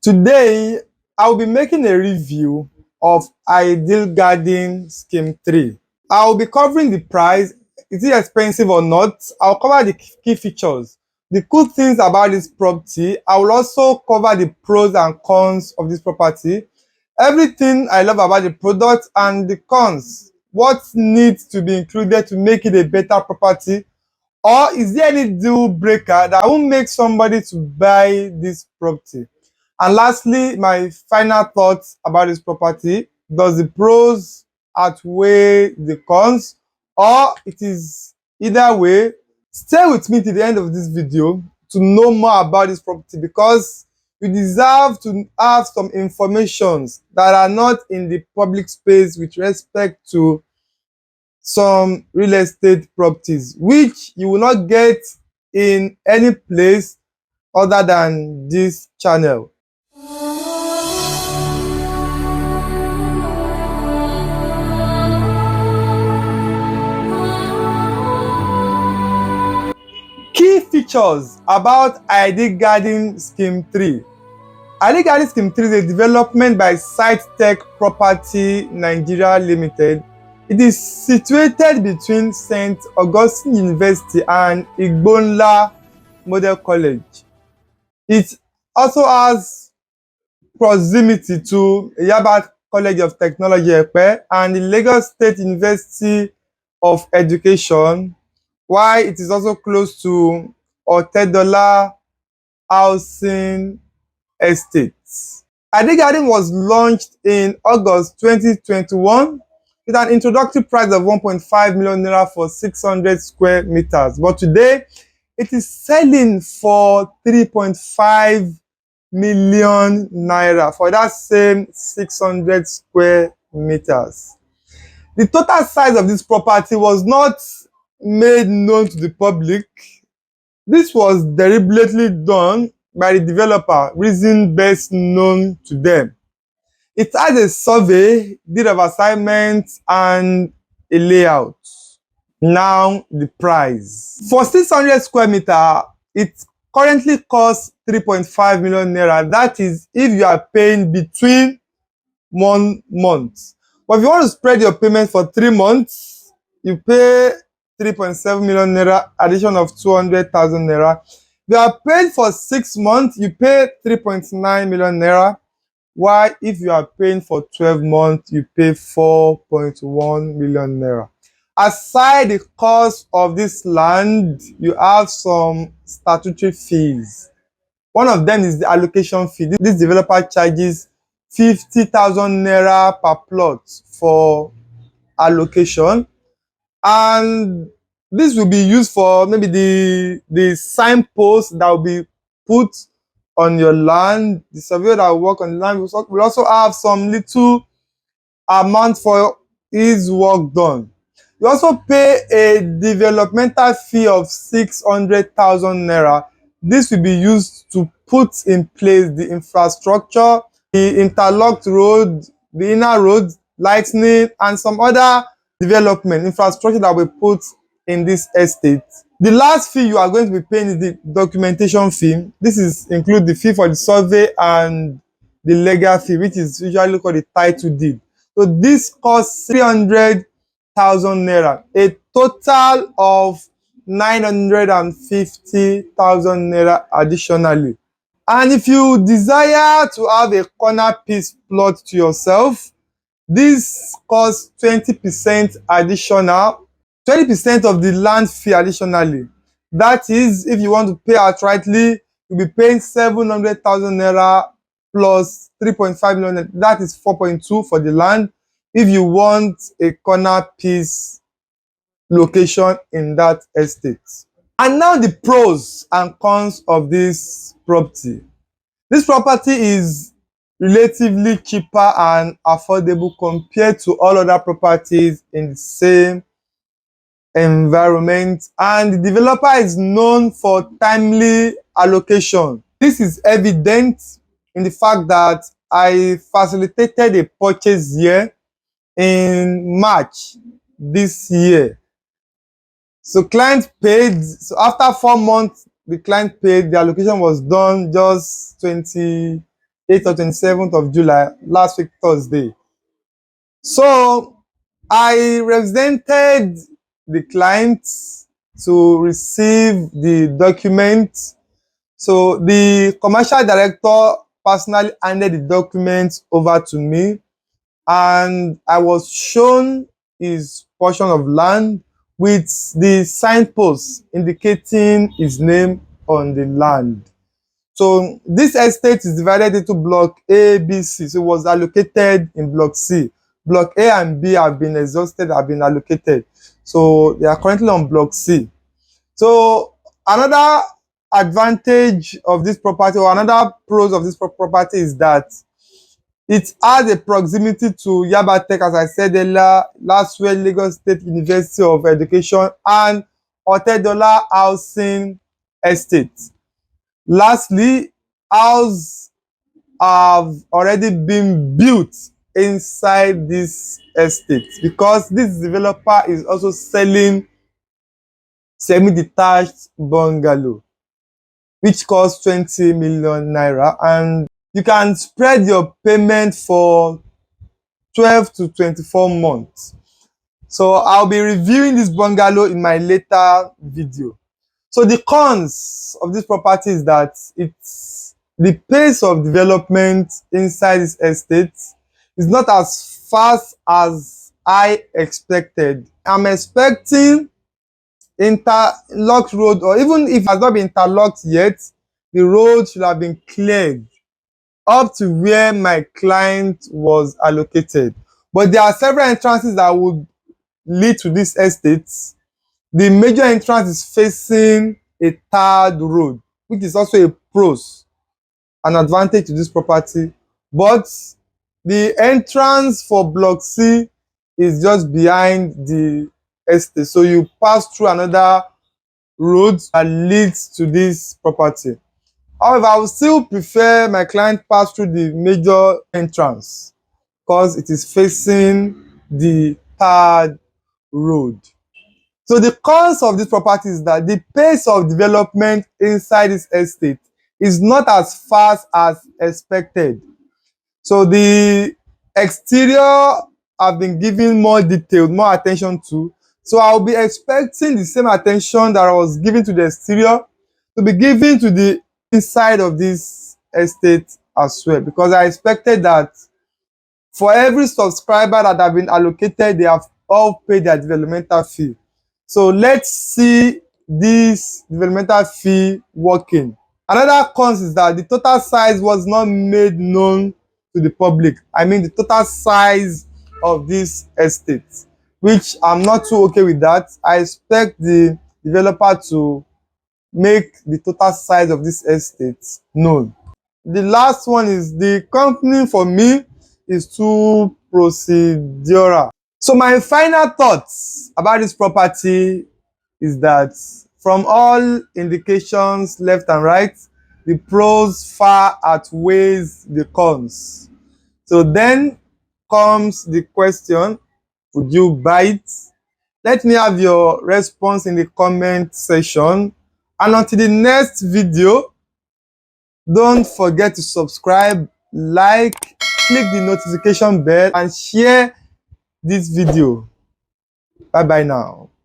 Today, I will be making a review of Ideal Garden Scheme 3. I will be covering the price, is it expensive or not? I'll cover the key features, the cool things about this property. I will also cover the pros and cons of this property, everything I love about the product and the cons. What needs to be included to make it a better property? Or is there any deal breaker that will make somebody to buy this property? And lastly, my final thoughts about this property. Does the pros outweigh the cons, or it is either way? Stay with me to the end of this video to know more about this property, because you deserve to have some informations that are not in the public space with respect to some real estate properties, which you will not get in any place other than this channel. Key features about Ideal Garden Scheme 3. Ideal Garden Scheme 3 is a development by sitetech Property Nigeria Limited. It is situated between St. Augustine University and Igbonla Model College. It also has proximity to Yaba College of Technology Epe and the Lagos State University of Education, while it is also close to Otedola Housing Estates. Ideal Garden was launched in August 2021 with an introductory price of 1.5 million naira for 600 square meters. But today, it is selling for 3.5 million naira for that same 600 square meters. The total size of this property was not made known to the public. This was deliberately done by the developer, reason best known to them. It has a survey, deed of assignment, and a layout. Now the price. For 600 square meter, it currently costs 3.5 million naira. That is if you are paying between 1 month. But if you want to spread your payment for 3 months, you pay 3.7 million naira, addition of 200,000 naira. If you are paid for 6 months, you pay 3.9 million naira. While if you are paying for 12 months, you pay 4.1 million naira. Aside the cost of this land, you have some statutory fees. One of them is the allocation fee. This developer charges 50,000 naira per plot for allocation, and this will be used for maybe the signpost that will be put on your land. The surveyor that will work on the land will also have some little amount for his work done. You also pay a developmental fee of 600,000 naira. This will be used to put in place the infrastructure, the interlocked road, the inner road, lightning, and some other development infrastructure that will be put in this estate. The last fee you are going to be paying is the documentation fee. This include the fee for the survey and the legal fee, which is usually called the title deed. So this costs 300,000 naira, a total of 950,000 naira additionally. And if you desire to have a corner piece plot to yourself, this costs 20% additional, 20% of the land fee additionally. That is, if you want to pay outrightly, you'll be paying 700,000 naira plus 3.5 million. That is 4.2 for the land. If you want a corner piece location in that estate. And now the pros and cons of this property. This property is relatively cheaper and affordable compared to all other properties in the same environment, and the developer is known for timely allocation. This is evident in the fact that I facilitated a purchase here in March this year. So client paid. So after 4 months, the client paid. The allocation was done just 24 8th or 27th of July, last week Thursday. So I represented the client to receive the document. So the commercial director personally handed the document over to me, and I was shown his portion of land with the signpost indicating his name on the land. So this estate is divided into block A, B, C. So it was allocated in block C. Block A and B have been exhausted, have been allocated. So they are currently on block C. So another advantage of this property, or another pros of this property, is that it has a proximity to Yaba Tech, as I said earlier, Laswell Lagos State University of Education, and Otedola Housing Estate. Lastly, houses have already been built inside this estate because this developer is also selling semi-detached bungalow which costs 20 million naira, and you can spread your payment for 12 to 24 months. So I'll be reviewing this bungalow in my later video. So the cons of this property is that the pace of development inside this estate is not as fast as I expected. I'm expecting interlocked road, or even if it has not been interlocked yet, the road should have been cleared up to where my client was allocated. But there are several entrances that would lead to this estate. The major entrance is facing a tarred road, which is also a pros, an advantage to this property. But the entrance for block C is just behind the estate. So you pass through another road that leads to this property. However, I would still prefer my client pass through the major entrance because it is facing the tarred road. So the cons of this property is that the pace of development inside this estate is not as fast as expected. So the exterior have been given more detail, more attention to. So I'll be expecting the same attention that I was giving to the exterior to be given to the inside of this estate as well, because I expected that for every subscriber that have been allocated, they have all paid their developmental fee. So let's see this developmental fee working. Another cons is that the total size was not made known to the public. I mean the total size of this estate, which I'm not too okay with that. I expect the developer to make the total size of this estate known. The last one is the company for me is too procedural. So my final thoughts about this property is that from all indications left and right, the pros far outweighs the cons. So then comes the question, would you buy it? Let me have your response in the comment section. And until the next video, don't forget to subscribe, like, click the notification bell, and share this video. Bye bye now.